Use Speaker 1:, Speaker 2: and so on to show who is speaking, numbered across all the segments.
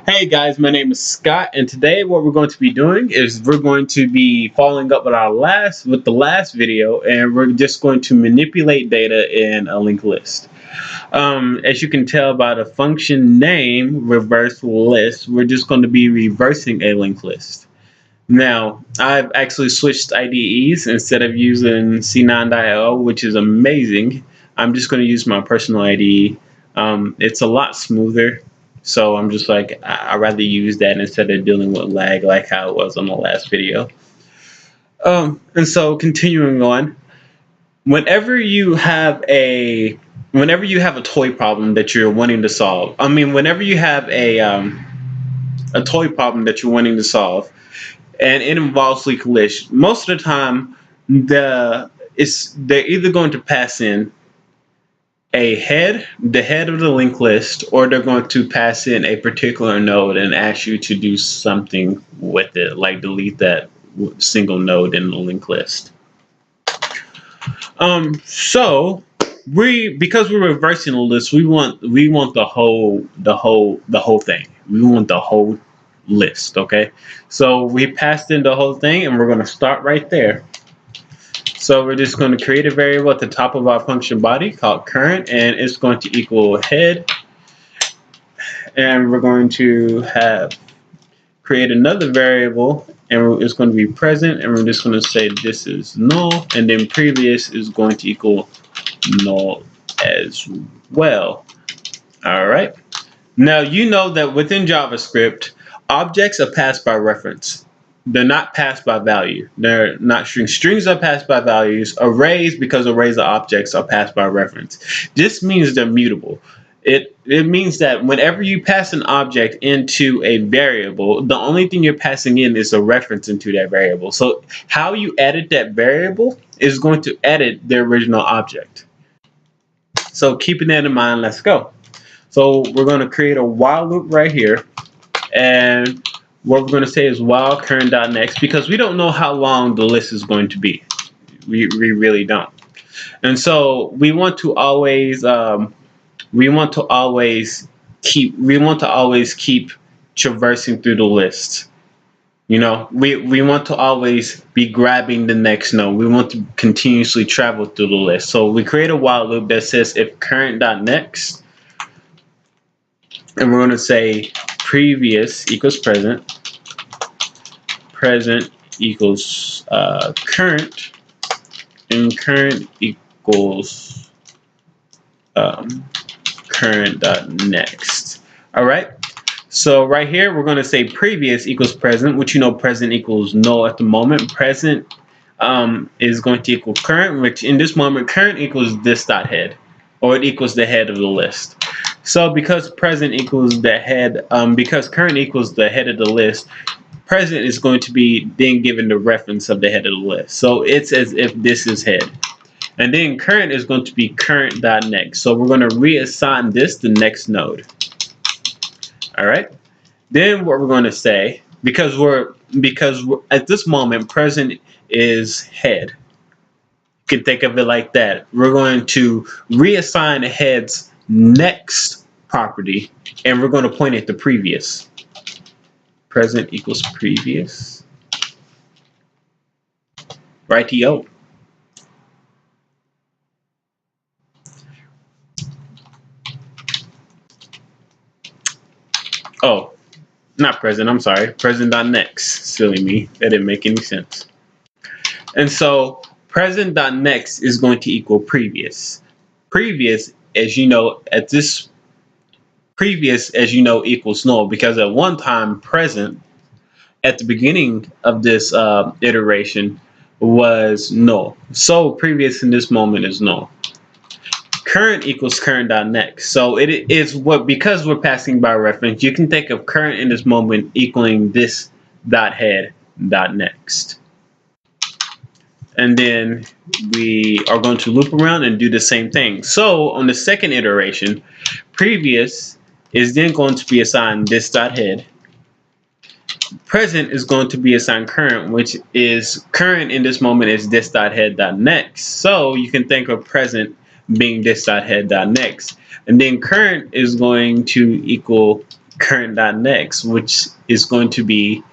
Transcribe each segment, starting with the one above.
Speaker 1: Hey guys, my name is Scott, and today what we're going to be doing is we're going to be following up with the last video, and we're just going to manipulate data in a linked list. As you can tell by the function name, reverse list, we're just going to be reversing a linked list. Now, I've actually switched IDEs instead of using C9.io, which is amazing. I'm just going to use my personal IDE. It's a lot smoother, so I'm just like, I'd rather use that instead of dealing with lag like how it was on the last video. And so continuing on, whenever you have a whenever you have a toy problem that you're wanting to solve, whenever you have a toy problem that you're wanting to solve, and it involves linked list, most of the time they're either going to pass in the head of the linked list, or they're going to pass in a particular node and ask you to do something with it, like delete that single node in the linked list. So because we're reversing the list, we want the whole thing. We want the whole list. Okay, so we passed in the whole thing, and we're going to start right there. So we're just going to create a variable at the top of our function body called current, and it's going to equal head, and we're going to create another variable, and it's going to be present, and we're just going to say this is null, and then previous is going to equal null as well. All right. Now you know that within JavaScript, objects are passed by reference. They're not passed by value. They're not strings. Strings are passed by values. Arrays, because arrays are objects, are passed by reference. This means they're mutable. It means that whenever you pass an object into a variable, the only thing you're passing in is a reference into that variable. So how you edit that variable is going to edit the original object. So keeping that in mind, let's go. So we're going to create a while loop right here, and what we're going to say is while current.next, because we don't know how long the list is going to be. We really don't. And so we want to always keep traversing through the list. We want to always be grabbing the next node. We want to continuously travel through the list. So we create a while loop that says if current.next, and we're going to say previous equals present equals current, and current equals current.next. All right. So right here, we're going to say previous equals present, which present equals null at the moment. Present is going to equal current, which in this moment, current equals this dot head, or it equals the head of the list. So because present equals the head, because current equals the head of the list, present is going to be then given the reference of the head of the list. So it's as if this is head. And then current is going to be current.next. So we're going to reassign this the next node. All right. Then what we're going to say, because we're at this moment present is head. You can think of it like that. We're going to reassign the head's next property, and we're going to point at the previous. Present equals previous. Rightio. Oh, not present. I'm sorry. Present.next. Silly me. That didn't make any sense. And so present.next is going to equal previous. Previous, as you know, equals null, because at one time present at the beginning of this iteration was null. So previous in this moment is null. Current equals current.next. So it is because we're passing by reference, you can think of current in this moment equaling this dot head dot next. And then we are going to loop around and do the same thing. So on the second iteration, previous is then going to be assigned this dot head. Present is going to be assigned current, which is current in this moment is this dot head dot next. So you can think of present being this dot head dot next, and then current is going to equal current.next, which is going to be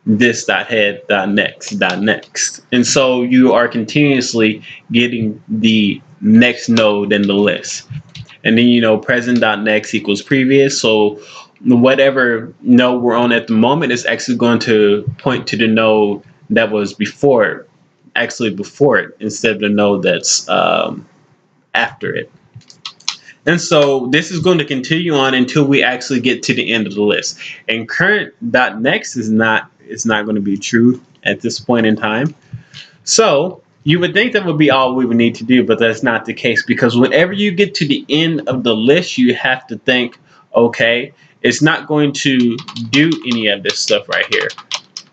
Speaker 1: this.head.next.next. And so you are continuously getting the next node in the list. And then, present.next equals previous. So whatever node we're on at the moment is actually going to point to the node that was before it, instead of the node that's after it. And so this is going to continue on until we actually get to the end of the list. And current.next is not going to be true at this point in time. So you would think that would be all we would need to do, but that's not the case, because whenever you get to the end of the list, you have to think, okay, it's not going to do any of this stuff right here,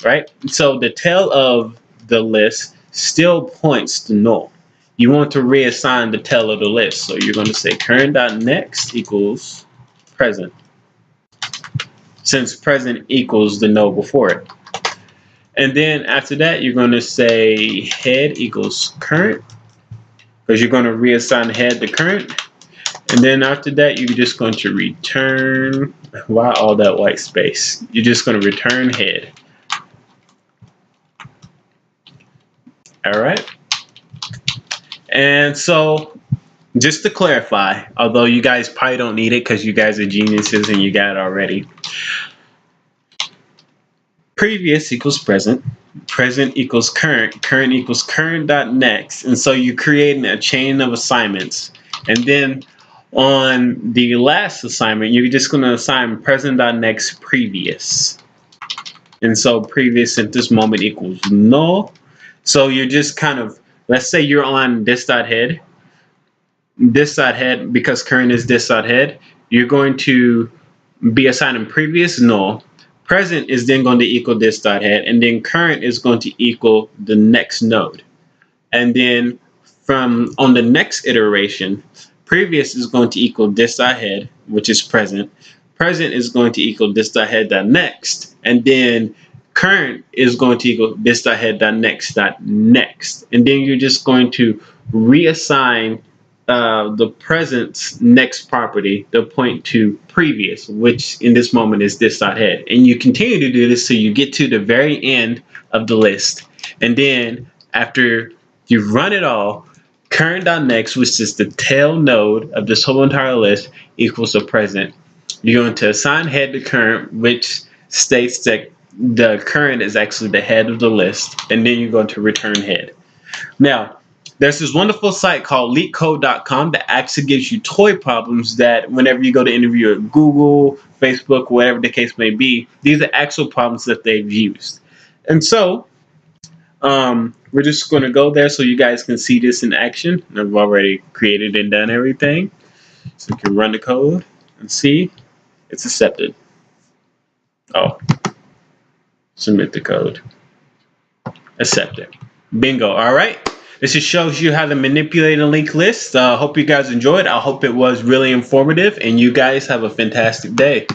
Speaker 1: right? So the tail of the list still points to null. You want to reassign the tail of the list. So you're going to say current.next equals present, since present equals the node before it. And then after that, you're going to say head equals current, because you're going to reassign head to current. And then after that, you're just going to return, why all that white space? You're just going to return head. All right. And so just to clarify, although you guys probably don't need it because you guys are geniuses and you got it already, previous equals present, present equals current, current equals current.next. And so you're creating a chain of assignments. And then on the last assignment, you're just going to assign present.next previous. And so previous at this moment equals null. So you're just kind of, let's say you're on this.head, because current is this.head, you're going to be assigning previous null. Present is then going to equal this.head, and then current is going to equal the next node. And then from on the next iteration, previous is going to equal this.head, which is present. Present is going to equal this.head.next, and then current is going to equal this.head.next.next. And then you're just going to reassign the present's next property to point to previous, which in this moment is this.head. And you continue to do this till you get to the very end of the list. And then after you've run it all, current.next, which is the tail node of this whole entire list, equals the present. You're going to assign head to current, which states that the current is actually the head of the list. And then you're going to return head. Now, there's this wonderful site called LeetCode.com that actually gives you toy problems that whenever you go to interview at Google, Facebook, whatever the case may be, these are actual problems that they've used. And so we're just going to go there so you guys can see this in action. I've already created and done everything. So you can run the code and see it's accepted. Oh, submit the code. Accepted. Bingo. All right. This just shows you how to manipulate a linked list. Hope you guys enjoyed. I hope it was really informative, and you guys have a fantastic day.